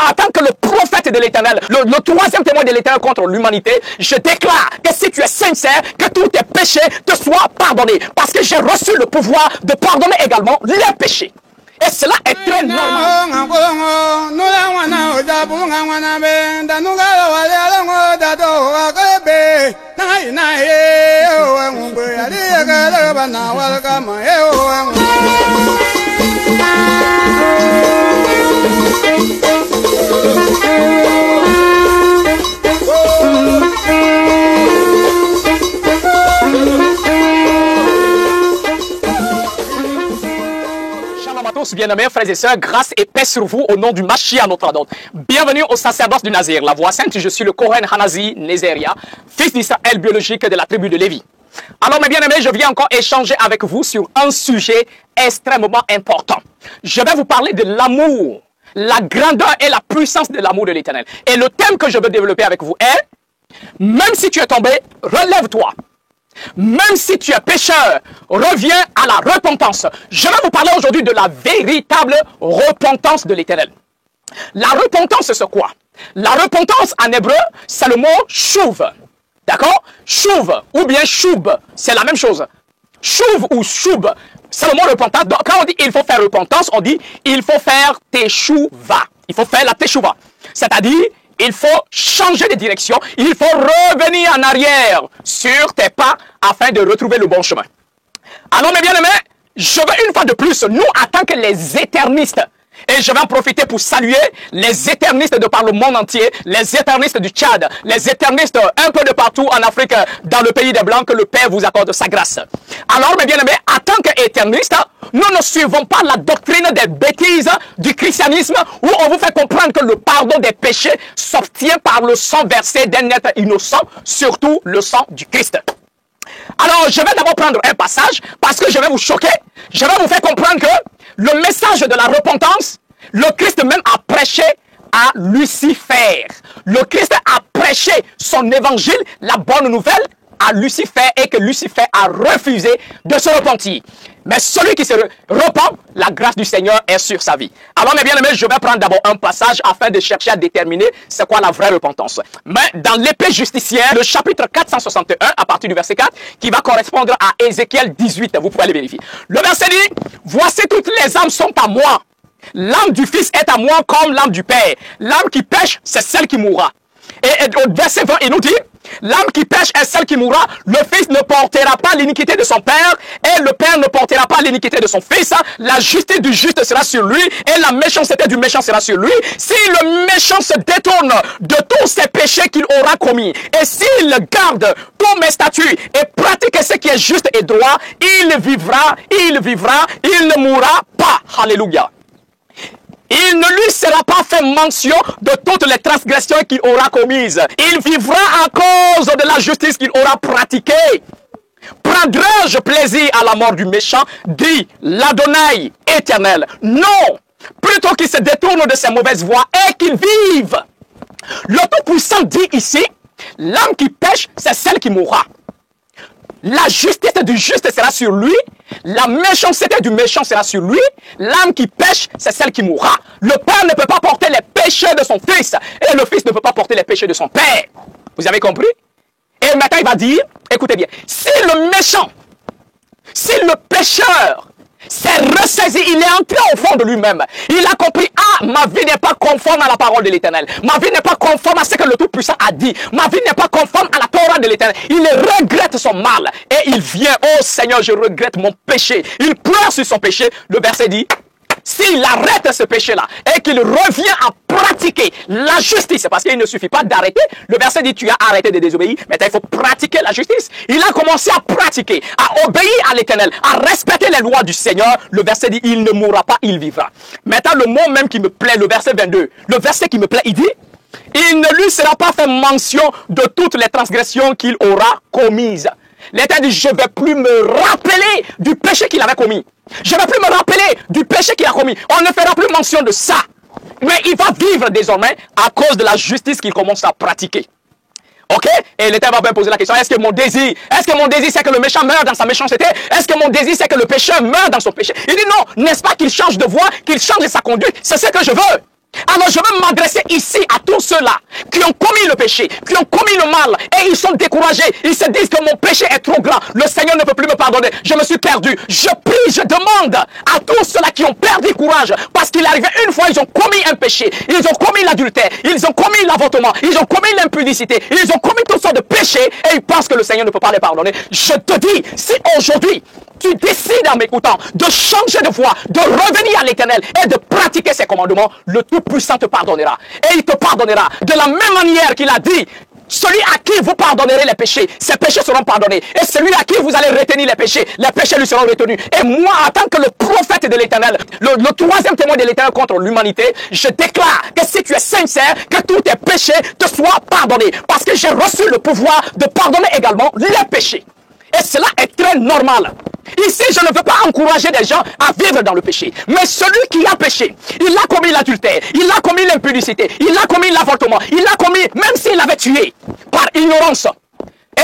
en tant que le prophète de l'Éternel, le troisième témoin de l'Éternel contre l'humanité, je déclare que si tu es sincère, que tous tes péchés te soient pardonnés. Parce que j'ai reçu le pouvoir de pardonner également les péchés. Et cela est très normal. Bien-aimés frères et sœurs, grâce et paix sur vous au nom du Mashiach notre Adon. Bienvenue au sacerdoce du Nazir, la voix sainte. Je suis le Kohen Hanazi Nezeria, fils d'Israël biologique de la tribu de Lévi. Alors mes bien-aimés, je viens encore échanger avec vous sur un sujet extrêmement important. Je vais vous parler de l'amour, la grandeur et la puissance de l'amour de l'Éternel. Et le thème que je veux développer avec vous est, même si tu es tombé, relève-toi. Même si tu es pécheur, reviens à la repentance. Je vais vous parler aujourd'hui de la véritable repentance de l'Éternel. La repentance, c'est quoi? La repentance en hébreu, c'est le mot chouv. D'accord? Chouv ou bien choub, c'est la même chose. Chouv ou choub, c'est le mot repentance. Donc, quand on dit il faut faire repentance, on dit il faut faire teshuva. Il faut faire la teshuva. C'est-à-dire, il faut changer de direction, il faut revenir en arrière sur tes pas afin de retrouver le bon chemin. Alors mes bien-aimés, je veux une fois de plus, nous en tant que les éternistes, et je vais en profiter pour saluer les éternistes de par le monde entier, les éternistes du Tchad, les éternistes un peu de partout en Afrique, dans le pays des Blancs, que le Père vous accorde sa grâce. Alors mes bien-aimés, en tant qu'éternistes, nous ne suivons pas la doctrine des bêtises du christianisme où on vous fait comprendre que le pardon des péchés s'obtient par le sang versé d'un être innocent, surtout le sang du Christ. Alors, je vais d'abord prendre un passage parce que je vais vous choquer. Je vais vous faire comprendre que le message de la repentance, le Christ même a prêché à Lucifer. Le Christ a prêché son évangile, la bonne nouvelle, à Lucifer et que Lucifer a refusé de se repentir. Mais celui qui se repent, la grâce du Seigneur est sur sa vie. Alors mes bien-aimés, je vais prendre d'abord un passage afin de chercher à déterminer c'est quoi la vraie repentance. Mais dans l'épée justicière, le chapitre 461 à partir du verset 4, qui va correspondre à Ézéchiel 18, vous pouvez aller vérifier. Le verset dit, voici toutes les âmes sont à moi. L'âme du Fils est à moi comme l'âme du Père. L'âme qui pêche, c'est celle qui mourra. Et au verset 20, il nous dit, l'âme qui pêche est celle qui mourra. Le Fils ne portera pas l'iniquité de son Père et le Père ne portera pas l'iniquité de son Fils. La justice du juste sera sur lui et la méchanceté du méchant sera sur lui. Si le méchant se détourne de tous ses péchés qu'il aura commis et s'il garde tous mes statuts et pratique ce qui est juste et droit, il vivra, il ne mourra pas. Alléluia. Il ne lui sera pas fait mention de toutes les transgressions qu'il aura commises. Il vivra à cause de la justice qu'il aura pratiquée. Prendrai-je plaisir à la mort du méchant, dit l'Adonai éternel. Non, plutôt qu'il se détourne de ses mauvaises voies et qu'il vive. Le Tout-Puissant dit ici, l'âme qui pêche, c'est celle qui mourra. La justice du juste sera sur lui. La méchanceté du méchant sera sur lui. L'âme qui pêche, c'est celle qui mourra. Le Père ne peut pas porter les péchés de son Fils. Et le Fils ne peut pas porter les péchés de son Père. Vous avez compris? Et maintenant il va dire, écoutez bien, si le méchant, si le pécheur s'est ressaisi, il est entré au fond de lui-même. Il a compris, ah, ma vie n'est pas conforme à la parole de l'Éternel. Ma vie n'est pas conforme à ce que le Tout-Puissant a dit. Ma vie n'est pas conforme à la Torah de l'Éternel. Il regrette son mal. Et il vient, oh Seigneur, je regrette mon péché. Il pleure sur son péché. Le verset dit, s'il arrête ce péché-là et qu'il revient à pratiquer la justice, parce qu'il ne suffit pas d'arrêter, le verset dit tu as arrêté de désobéir, mais il faut pratiquer la justice. Il a commencé à pratiquer, à obéir à l'Éternel, à respecter les lois du Seigneur. Le verset dit il ne mourra pas, il vivra. Maintenant le mot même qui me plaît, le verset 22, le verset qui me plaît, il dit il ne lui sera pas fait mention de toutes les transgressions qu'il aura commises. L'Éternel dit je ne vais plus me rappeler du péché qu'il avait commis. Je ne vais plus me rappeler du péché qu'il a commis. On ne fera plus mention de ça. Mais il va vivre désormais à cause de la justice qu'il commence à pratiquer. Ok? Et l'Éternel va me poser la question, est-ce que mon désir c'est que le méchant meure dans sa méchanceté? Est-ce que mon désir c'est que le pécheur meure dans son péché? Il dit non, n'est-ce pas qu'il change de voie, qu'il change de sa conduite? C'est ce que je veux. Alors je veux m'adresser ici à tous ceux-là qui ont commis le péché, qui ont commis le mal et ils sont découragés. Ils se disent que mon péché est trop grand. Le Seigneur ne peut plus me pardonner. Je me suis perdu. Je prie, je demande à tous ceux-là qui ont perdu courage parce qu'il est arrivé une fois, ils ont commis un péché. Ils ont commis l'adultère. Ils ont commis l'avortement. Ils ont commis l'impudicité. Ils ont commis toutes sortes de péchés et ils pensent que le Seigneur ne peut pas les pardonner. Je te dis, si aujourd'hui, tu décides en m'écoutant de changer de voie, de revenir à l'Éternel et de pratiquer ses commandements, le Tout-Puissant te pardonnera. Et il te pardonnera de la même manière qu'il a dit, celui à qui vous pardonnerez les péchés, ses péchés seront pardonnés. Et celui à qui vous allez retenir les péchés lui seront retenus. Et moi, en tant que le prophète de l'Éternel, le troisième témoin de l'Éternel contre l'humanité, je déclare que si tu es sincère, que tous tes péchés te soient pardonnés. Parce que j'ai reçu le pouvoir de pardonner également les péchés. Et cela est très normal. Ici, je ne veux pas encourager des gens à vivre dans le péché. Mais celui qui a péché, il a commis l'adultère, il a commis l'impudicité, il a commis l'avortement, il a commis, même s'il avait tué par ignorance,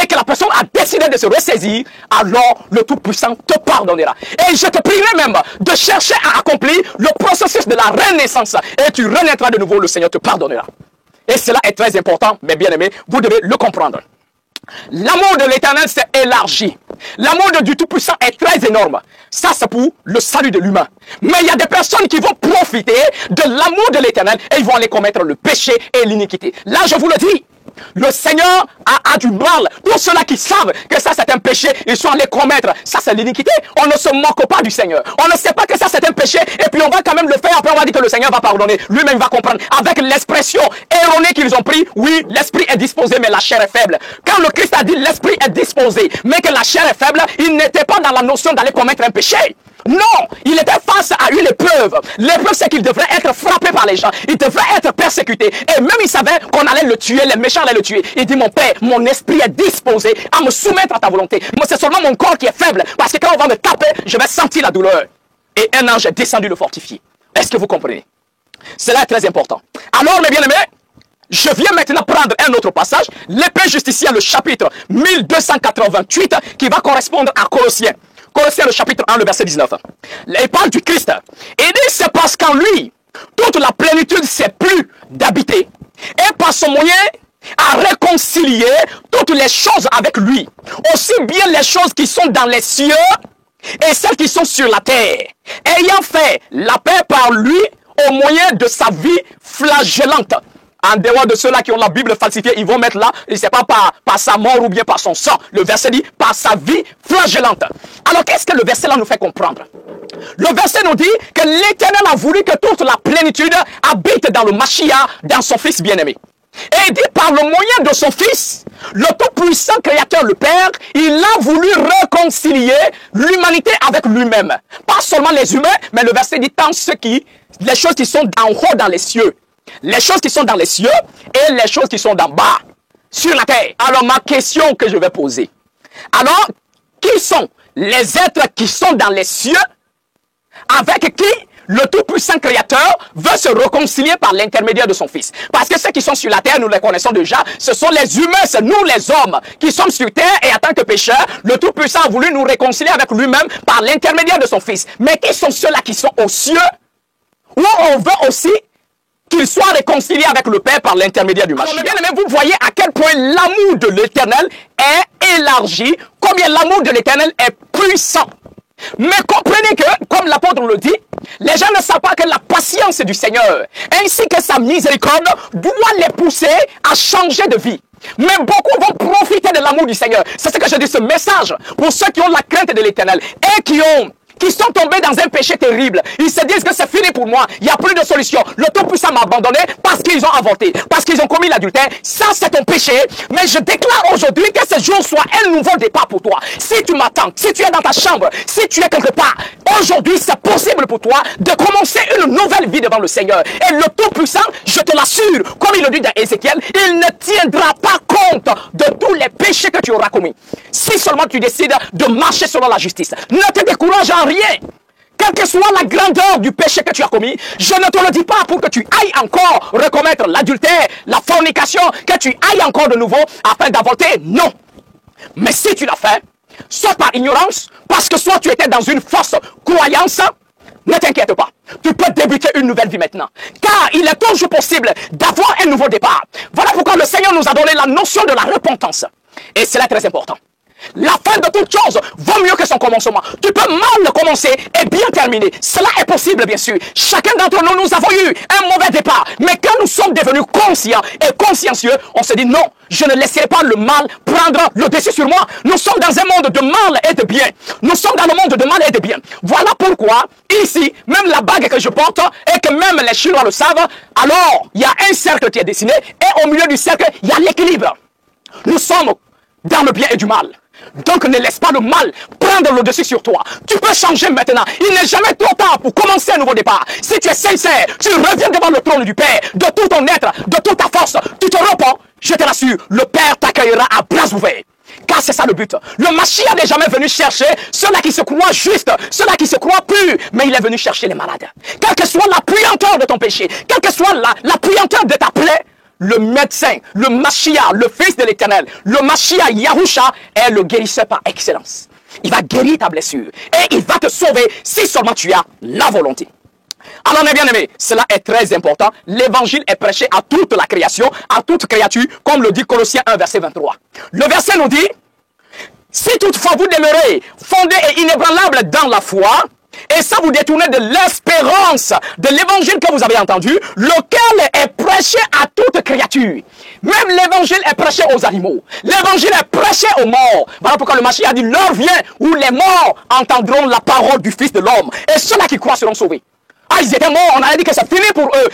et que la personne a décidé de se ressaisir, alors le Tout-Puissant te pardonnera. Et je te prierai même de chercher à accomplir le processus de la renaissance. Et tu renaîtras de nouveau, le Seigneur te pardonnera. Et cela est très important, mes bien-aimés, vous devez le comprendre. L'amour de l'Éternel s'est élargi. L'amour du Tout-Puissant est très énorme. Ça, c'est pour le salut de l'humain. Mais il y a des personnes qui vont profiter de l'amour de l'Éternel et ils vont aller commettre le péché et l'iniquité. Là, je vous le dis, le Seigneur a du mal. Tous ceux-là qui savent que ça c'est un péché, ils sont allés commettre. Ça c'est l'iniquité. On ne se moque pas du Seigneur. On ne sait pas que ça c'est un péché. Et puis on va quand même le faire. Après on va dire que le Seigneur va pardonner. Lui-même va comprendre. Avec l'expression erronée qu'ils ont pris. Oui, l'esprit est disposé mais la chair est faible. Quand le Christ a dit l'esprit est disposé mais que la chair est faible, il n'était pas dans la notion d'aller commettre un péché. Non, il était face à une épreuve. L'épreuve, c'est qu'il devrait être frappé par les gens. Il devrait être persécuté. Et même il savait qu'on allait le tuer, les méchants allaient le tuer. Il dit, mon Père, mon esprit est disposé à me soumettre à ta volonté. Moi, c'est seulement mon corps qui est faible. Parce que quand on va me taper, je vais sentir la douleur. Et un ange est descendu le fortifier. Est-ce que vous comprenez? Cela est très important. Alors, mes bien-aimés, je viens maintenant prendre un autre passage. L'épée justicière, le chapitre 1288, qui va correspondre à Colossiens. Colossiens, le chapitre 1, le verset 19. Il parle du Christ. Il dit, c'est parce qu'en lui, toute la plénitude s'est plus d'habiter. Et par son moyen, à réconcilier toutes les choses avec lui. Aussi bien les choses qui sont dans les cieux et celles qui sont sur la terre. Ayant fait la paix par lui au moyen de sa vie flagellante. En dehors de ceux-là qui ont la Bible falsifiée, ils vont mettre là, et c'est pas par sa mort ou bien par son sang. Le verset dit, par sa vie flagellante. Alors, qu'est-ce que le verset là nous fait comprendre? Le verset nous dit que l'Éternel a voulu que toute la plénitude habite dans le Mashiach, dans son Fils bien-aimé. Et il dit, par le moyen de son Fils, le Tout-Puissant Créateur, le Père, il a voulu réconcilier l'humanité avec lui-même. Pas seulement les humains, mais le verset dit, tant les choses qui sont en haut dans les cieux. Les choses qui sont dans les cieux et les choses qui sont d'en bas, sur la terre. Alors, ma question que je vais poser. Alors, qui sont les êtres qui sont dans les cieux avec qui le Tout-Puissant Créateur veut se réconcilier par l'intermédiaire de son Fils? Parce que ceux qui sont sur la terre, nous les connaissons déjà, ce sont les humains, c'est nous les hommes qui sommes sur terre et en tant que pécheurs, le Tout-Puissant a voulu nous réconcilier avec lui-même par l'intermédiaire de son Fils. Mais qui sont ceux-là qui sont aux cieux où on veut aussi qu'il soit réconcilié avec le Père par l'intermédiaire du Mashiach. Bien aimé, vous voyez à quel point l'amour de l'Éternel est élargi, combien l'amour de l'Éternel est puissant. Mais comprenez que, comme l'apôtre le dit, les gens ne savent pas que la patience du Seigneur, ainsi que sa miséricorde, doit les pousser à changer de vie. Mais beaucoup vont profiter de l'amour du Seigneur. C'est ce que je dis, ce message, pour ceux qui ont la crainte de l'Éternel et qui sont tombés dans un péché terrible. Ils se disent que c'est fini pour moi. Il n'y a plus de solution. Le Tout-Puissant m'a abandonné parce qu'ils ont avorté, parce qu'ils ont commis l'adultère. Ça, c'est ton péché. Mais je déclare aujourd'hui que ce jour soit un nouveau départ pour toi. Si tu m'attends, si tu es dans ta chambre, si tu es quelque part, aujourd'hui, c'est possible pour toi de commencer une nouvelle vie devant le Seigneur. Et le Tout-Puissant, je te l'assure, comme il le dit dans Ézéchiel, il ne tiendra pas compte de tous les péchés que tu auras commis. Si seulement tu décides de marcher selon la justice. Ne te décourage en rien. Quelle que soit la grandeur du péché que tu as commis, je ne te le dis pas pour que tu ailles encore recommettre l'adultère, la fornication, que tu ailles encore de nouveau afin d'avorter. Non. Mais si tu l'as fait, soit par ignorance, parce que soit tu étais dans une fausse croyance, ne t'inquiète pas. Tu peux débuter une nouvelle vie maintenant. Car il est toujours possible d'avoir un nouveau départ. Voilà pourquoi le Seigneur nous a donné la notion de la repentance. Et c'est là très important. La fin de toute chose vaut mieux que son commencement. Tu peux mal commencer et bien terminer. Cela est possible, bien sûr. Chacun d'entre nous, nous avons eu un mauvais départ. Mais quand nous sommes devenus conscients et consciencieux, on se dit non, je ne laisserai pas le mal prendre le dessus sur moi. Nous sommes dans un monde de mal et de bien. Nous sommes dans le monde de mal et de bien. Voilà pourquoi, ici, même la bague que je porte et que même les Chinois le savent, alors, il y a un cercle qui est dessiné et au milieu du cercle, il y a l'équilibre. Nous sommes dans le bien et du mal. Donc ne laisse pas le mal prendre le dessus sur toi. Tu peux changer maintenant. Il n'est jamais trop tard pour commencer un nouveau départ. Si tu es sincère, tu reviens devant le trône du Père, de tout ton être, de toute ta force. Tu te repens, je te rassure, le Père t'accueillera à bras ouverts. Car c'est ça le but. Le Mashiach n'est jamais venu chercher ceux-là qui se croient justes, ceux-là qui se croient purs, mais il est venu chercher les malades. Quelle que soit la puanteur de ton péché, quelle que soit la puanteur de ta plaie, le médecin, le Mashiach, le Fils de l'Éternel, le Mashiach Yahusha est le guérisseur par excellence. Il va guérir ta blessure et il va te sauver si seulement tu as la volonté. Alors mes bien-aimés, cela est très important. L'évangile est prêché à toute la création, à toute créature, comme le dit Colossiens 1, verset 23. Le verset nous dit, si toutefois vous demeurez fondés et inébranlables dans la foi, et ça vous détournez de l'espérance de l'évangile que vous avez entendu, lequel est prêché à toute créature. Même l'évangile est prêché aux animaux. L'évangile est prêché aux morts. Voilà pourquoi le Mashiach a dit, l'heure vient où les morts entendront la parole du Fils de l'homme. Et ceux-là qui croient seront sauvés. Ah, ils étaient morts, on a dit que c'est fini pour eux,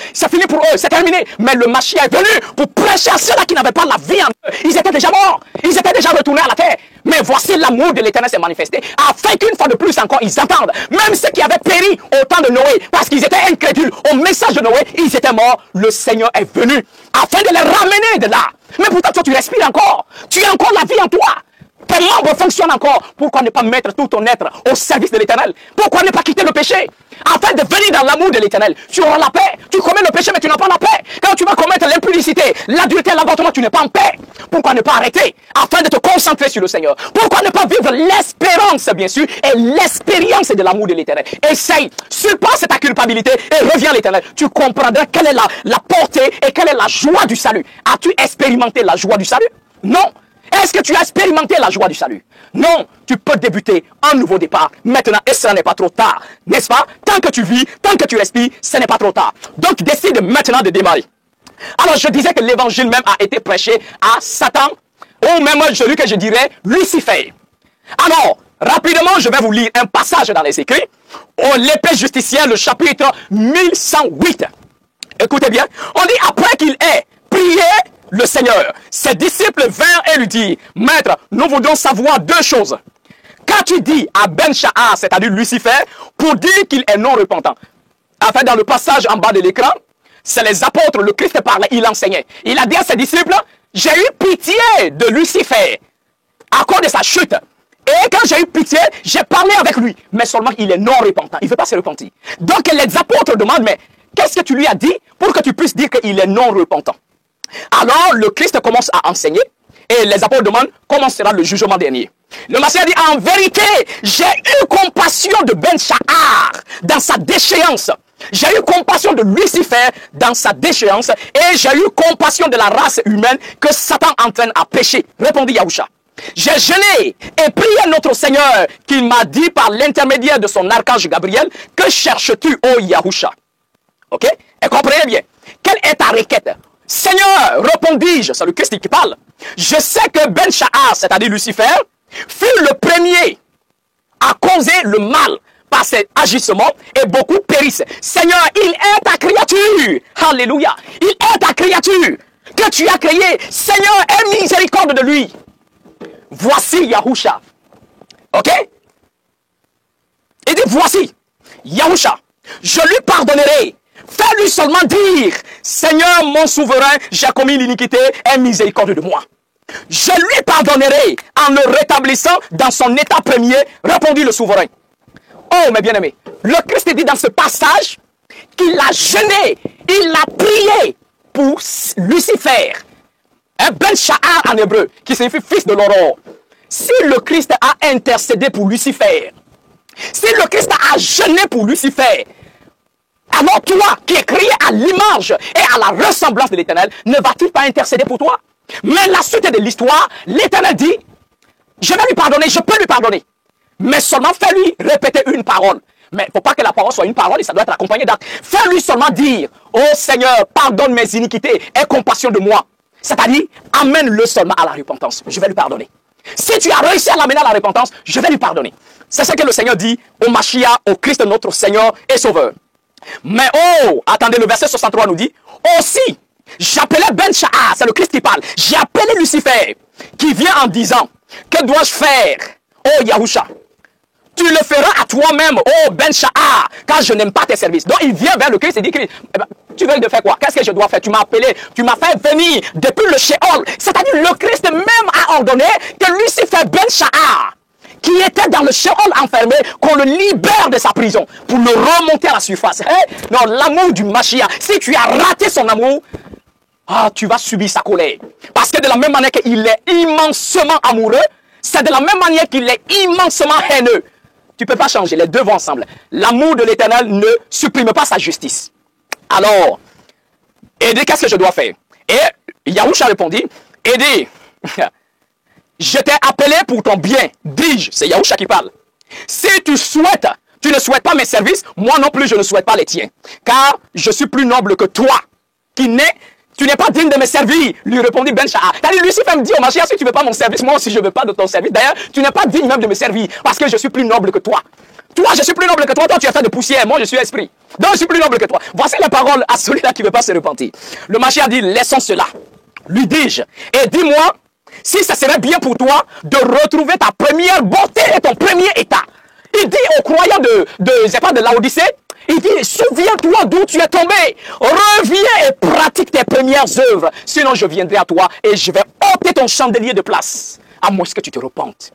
c'est terminé. Mais le Mashiach est venu pour prêcher à ceux-là qui n'avaient pas la vie en eux. Ils étaient déjà morts, ils étaient déjà retournés à la terre. Mais voici l'amour de l'Éternel s'est manifesté, afin qu'une fois de plus encore, ils entendent. Même ceux qui avaient péri au temps de Noé, parce qu'ils étaient incrédules au message de Noé, ils étaient morts. Le Seigneur est venu, afin de les ramener de là. Mais pourtant, toi, tu respires encore. Tu as encore la vie en toi. Tes membres fonctionnent encore. Pourquoi ne pas mettre tout ton être au service de l'Éternel? Pourquoi ne pas quitter le péché? Afin de venir dans l'amour de l'Éternel. Tu auras la paix. Tu commets le péché, mais tu n'as pas la paix. Quand tu vas commettre l'impudicité, l'adultère, l'avortement, tu n'es pas en paix. Pourquoi ne pas arrêter? Afin de te concentrer sur le Seigneur. Pourquoi ne pas vivre l'espérance, bien sûr, et l'expérience de l'amour de l'Éternel? Essaye, surpasse ta culpabilité et reviens à l'Éternel. Tu comprendras quelle est la portée et quelle est la joie du salut. As-tu expérimenté la joie du salut? Non. Est-ce que tu as expérimenté la joie du salut? Non, tu peux débuter un nouveau départ maintenant et ce n'est pas trop tard. N'est-ce pas? Tant que tu vis, tant que tu respires, ce n'est pas trop tard. Donc décide maintenant de démarrer. Alors je disais que l'évangile même a été prêché à Satan, ou même celui que je dirais Lucifer. Alors, rapidement, je vais vous lire un passage dans les écrits. L'épée justicière, le chapitre 1108. Écoutez bien, on dit après qu'il ait prié le Seigneur, ses disciples vinrent et lui dirent, Maître, nous voudrions savoir deux choses. Qu'as-tu dit à Ben-Shahar, c'est-à-dire Lucifer, pour dire qu'il est non repentant? Enfin, dans le passage en bas de l'écran, c'est les apôtres, le Christ parlait, il enseignait. Il a dit à ses disciples, j'ai eu pitié de Lucifer à cause de sa chute. Et quand j'ai eu pitié, j'ai parlé avec lui. Mais seulement il est non repentant, il ne veut pas se repentir. Donc les apôtres demandent, mais qu'est-ce que tu lui as dit pour que tu puisses dire qu'il est non repentant? Alors, le Christ commence à enseigner et les apôtres demandent comment sera le jugement dernier. Le Mashiach dit, en vérité, j'ai eu compassion de Ben-Shahar dans sa déchéance. J'ai eu compassion de Lucifer dans sa déchéance et j'ai eu compassion de la race humaine que Satan entraîne à pécher. Répondit Yahusha. J'ai jeûné et prié notre Seigneur qui m'a dit par l'intermédiaire de son archange Gabriel, que cherches-tu, ô Yahusha? Ok? Et comprenez bien, quelle est ta requête? Seigneur, répondis-je, c'est le Christ qui parle. Je sais que Ben-Shahar, c'est-à-dire Lucifer, fut le premier à causer le mal par ses agissements et beaucoup périssent. Seigneur, il est ta créature. Alléluia. Il est ta créature que tu as créée. Seigneur, aie miséricorde de lui. Voici Yahusha. Ok? Il dit, voici Yahusha. Je lui pardonnerai. Fais-lui seulement dire, Seigneur mon souverain, j'ai commis l'iniquité, aie miséricorde de moi. Je lui pardonnerai en le rétablissant dans son état premier, répondit le souverain. Oh mes bien-aimés, le Christ dit dans ce passage qu'il a jeûné, il a prié pour Lucifer, un Ben-Shahar en hébreu, qui signifie fils de l'aurore. Si le Christ a intercédé pour Lucifer, Si le Christ a jeûné pour Lucifer, alors toi, qui es créé à l'image et à la ressemblance de l'Éternel, ne va-t-il pas intercéder pour toi? Mais la suite de l'histoire, l'Éternel dit, je vais lui pardonner, je peux lui pardonner. Mais seulement fais-lui répéter une parole. Mais il ne faut pas que la parole soit une parole et ça doit être accompagné d'actes. Fais-lui seulement dire, oh Seigneur, pardonne mes iniquités, aie compassion de moi. C'est-à-dire, amène-le seulement à la repentance. Je vais lui pardonner. Si tu as réussi à l'amener à la repentance, je vais lui pardonner. C'est ce que le Seigneur dit au Mashiach, au Christ notre Seigneur et Sauveur. Mais oh, attendez, le verset 63 nous dit, aussi, j'appelais Ben Sha'a, c'est le Christ qui parle, j'ai appelé Lucifer, qui vient en disant, que dois-je faire, oh Yahusha? Tu le feras à toi-même, oh Ben Sha'a, car je n'aime pas tes services. Donc il vient vers le Christ et dit, Christ, eh ben, tu veux de faire quoi? Qu'est-ce que je dois faire? Tu m'as appelé, tu m'as fait venir depuis le Sheol. C'est-à-dire le Christ même a ordonné que Lucifer Ben Sha'a, qui était dans le Sheol enfermé, qu'on le libère de sa prison pour le remonter à la surface. Hey, non, l'amour du Mashiach, si tu as raté son amour, tu vas subir sa colère. Parce que de la même manière qu'il est immensement amoureux, c'est de la même manière qu'il est immensement haineux. Tu ne peux pas changer, les deux vont ensemble. L'amour de l'Éternel ne supprime pas sa justice. Alors, Aidé, qu'est-ce que je dois faire? Et Yahusha répondit, Aidé, je t'ai appelé pour ton bien, dis-je, c'est Yahusha qui parle. Si tu souhaites, tu ne souhaites pas mes services, moi non plus je ne souhaite pas les tiens. Car je suis plus noble que toi, tu n'es pas digne de me servir, lui répondit Ben Sha'a. C'est-à-dire, Lucifer me dit au Mashiach, si tu ne veux pas mon service, moi aussi je ne veux pas de ton service. D'ailleurs, tu n'es pas digne même de me servir, parce que je suis plus noble que toi. Toi, je suis plus noble que toi, tu es fait de poussière, moi je suis esprit. Donc je suis plus noble que toi. Voici la parole à celui-là qui ne veut pas se repentir. Le Mashiach dit, laissons cela, lui dis-je, et dis-moi, si ça serait bien pour toi de retrouver ta première beauté et ton premier état. Il dit aux croyants de Laodicée, il dit, souviens-toi d'où tu es tombé. Reviens et pratique tes premières œuvres. Sinon, je viendrai à toi et je vais ôter ton chandelier de place. À moins que tu te repentes.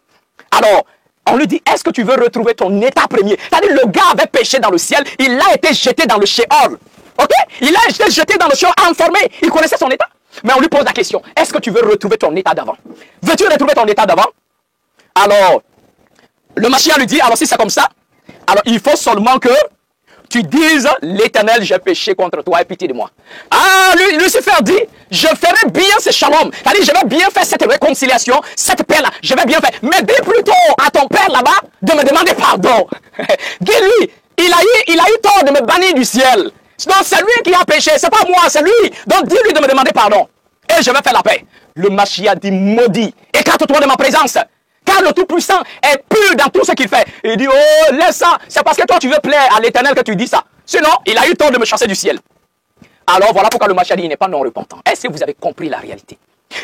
Alors, on lui dit, est-ce que tu veux retrouver ton état premier? C'est-à-dire, le gars avait péché dans le ciel. Il a été jeté dans le Sheol. Ok? Il a été jeté dans le Sheol enfermé. Il connaissait son état. Mais on lui pose la question, est-ce que tu veux retrouver ton état d'avant? Veux-tu retrouver ton état d'avant? Alors, le Mashiach lui dit, alors si c'est comme ça, alors il faut seulement que tu dises, l'Éternel, j'ai péché contre toi, aie pitié de moi. Lucifer dit, je ferai bien ce shalom. C'est-à-dire, je vais bien faire cette réconciliation, cette paix-là, je vais bien faire. Mais dis plutôt à ton père là-bas de me demander pardon. Dis-lui, il a eu tort de me bannir du ciel. Donc c'est lui qui a péché, c'est pas moi, c'est lui. Donc dis-lui de me demander pardon. Et je vais faire la paix. Le Mashiach dit, maudit, écarte-toi de ma présence. Car le Tout-Puissant est pur dans tout ce qu'il fait. Il dit, oh, laisse ça. C'est parce que toi, tu veux plaire à l'Éternel que tu dis ça. Sinon, il a eu tort de me chasser du ciel. Alors, voilà pourquoi le Mashiach dit, il n'est pas non repentant. Est-ce que vous avez compris la réalité?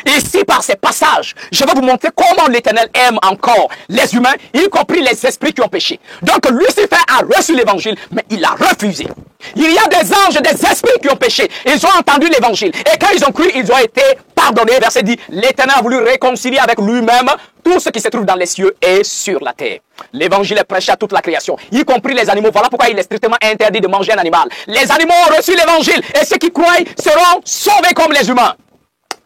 Ici, par ces passages, je vais vous montrer comment l'Éternel aime encore les humains, y compris les esprits qui ont péché. Donc, Lucifer a reçu l'évangile, mais il a refusé. Il y a des anges, des esprits qui ont péché. Ils ont entendu l'évangile. Et quand ils ont cru, ils ont été pardonnés. Verset dit, l'Éternel a voulu réconcilier avec lui-même tout ce qui se trouve dans les cieux et sur la terre. L'évangile est prêché à toute la création, y compris les animaux. Voilà pourquoi il est strictement interdit de manger un animal. Les animaux ont reçu l'évangile et ceux qui croient seront sauvés comme les humains.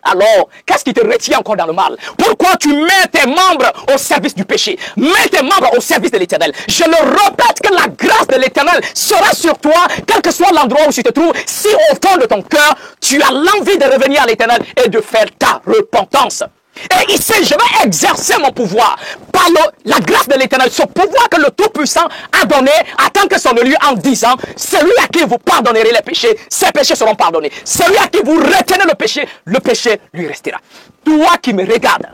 Alors, qu'est-ce qui te retient encore dans le mal? Pourquoi tu mets tes membres au service du péché? Mets tes membres au service de l'Éternel. Je le répète que la grâce de l'Éternel sera sur toi, quel que soit l'endroit où tu te trouves, si au fond de ton cœur, tu as l'envie de revenir à l'Éternel et de faire ta repentance. Et ici, je vais exercer mon pouvoir par la grâce de l'Éternel, ce pouvoir que le Tout-Puissant a donné à tant que son élu en disant, celui à qui vous pardonnerez les péchés, ses péchés seront pardonnés. Celui à qui vous retenez le péché lui restera. Toi qui me regardes,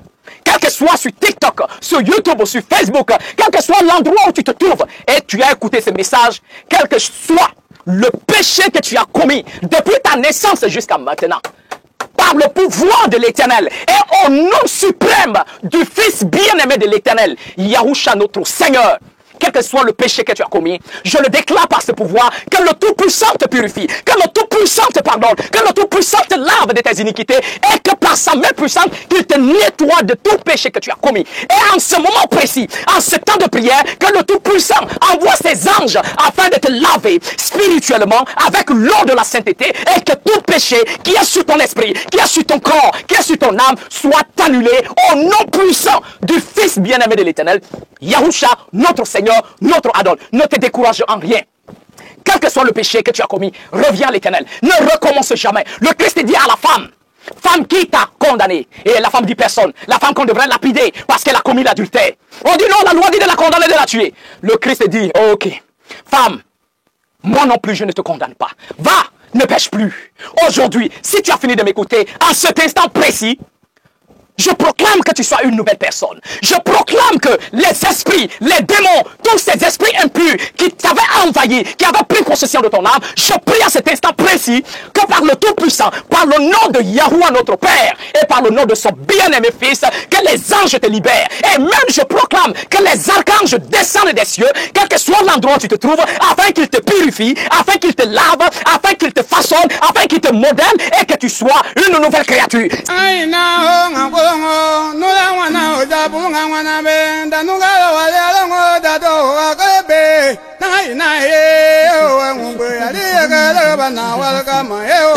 quel que soit sur TikTok, sur YouTube ou sur Facebook, quel que soit l'endroit où tu te trouves, et tu as écouté ce message, quel que soit le péché que tu as commis depuis ta naissance jusqu'à maintenant, par le pouvoir de l'Éternel et au nom suprême du Fils bien-aimé de l'Éternel, Yahusha notre Seigneur, quel que soit le péché que tu as commis, je le déclare par ce pouvoir, que le Tout-Puissant te purifie, que le Tout-Puissant te pardonne, que le Tout-Puissant te lave de tes iniquités, et que par sa main puissante, qu'il te nettoie de tout péché que tu as commis. Et en ce moment précis, en ce temps de prière, que le Tout-Puissant envoie ses anges afin de te laver spirituellement avec l'eau de la sainteté, et que tout péché qui est sur ton esprit, qui est sur ton corps, qui est sur ton âme, soit annulé au nom puissant du Fils bien-aimé de l'Éternel, Yahusha, notre Seigneur Seigneur, notre Adon. Ne te décourage en rien. Quel que soit le péché que tu as commis, reviens à l'Éternel. Ne recommence jamais. Le Christ dit à la femme, femme qui t'a condamné. Et la femme dit personne. La femme qu'on devrait lapider parce qu'elle a commis l'adultère. On dit non, la loi dit de la condamner, de la tuer. Le Christ dit, ok, femme, moi non plus je ne te condamne pas. Va, ne pêche plus. Aujourd'hui, si tu as fini de m'écouter, en cet instant précis, je proclame que tu sois une nouvelle personne. Je proclame que les esprits, les démons, tous ces esprits impurs qui t'avaient envahi, qui avaient pris possession de ton âme, je prie à cet instant précis que par le Tout-Puissant, par le nom de Yahuwah notre Père et par le nom de son bien-aimé Fils, que les anges te libèrent. Et même je proclame que les archanges descendent des cieux, quel que soit l'endroit où tu te trouves, afin qu'ils te purifient, afin qu'ils te lavent, afin qu'ils te façonnent, afin qu'ils te modèlent et que tu sois une nouvelle créature. Nula wana ojabu wana benda nungalo wale alongo dato akabe na ye o ngwe ali gala bana wal kama ye o